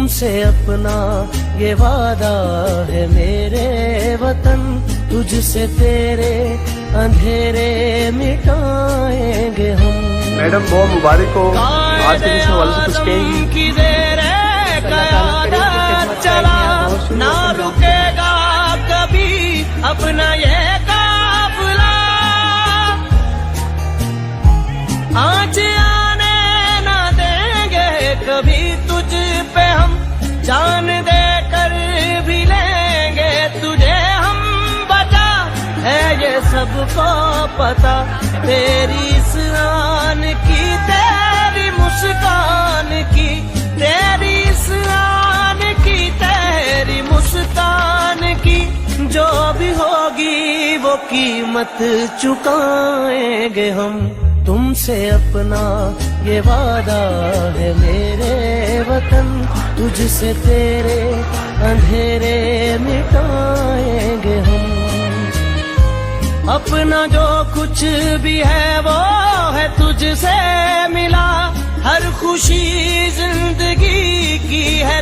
तुमसे अपना ये वादा है मेरे वतन, तुझसे तेरे अंधेरे मिटाएंगे हम। मैडम बहुत मुबारक हो, आज के दिन वाले से कुछ कहेंगी? चला ना रुकेगा कभी अपना ये काफिला, आज आने ना देंगे कभी तुझ पे हम, जान दे कर भी लेंगे तुझे हम बचा, है ये सबको पता। तेरी इस आन की, तेरी मुस्कान की, तेरी इस आन की, तेरी मुस्कान की, जो भी होगी वो कीमत चुकाएंगे हम। तुमसे अपना ये वादा है मेरे वतन, तुझसे तेरे अंधेरे मिटाएंगे हम। अपना जो कुछ भी है वो है तुझसे मिला, हर खुशी जिंदगी की है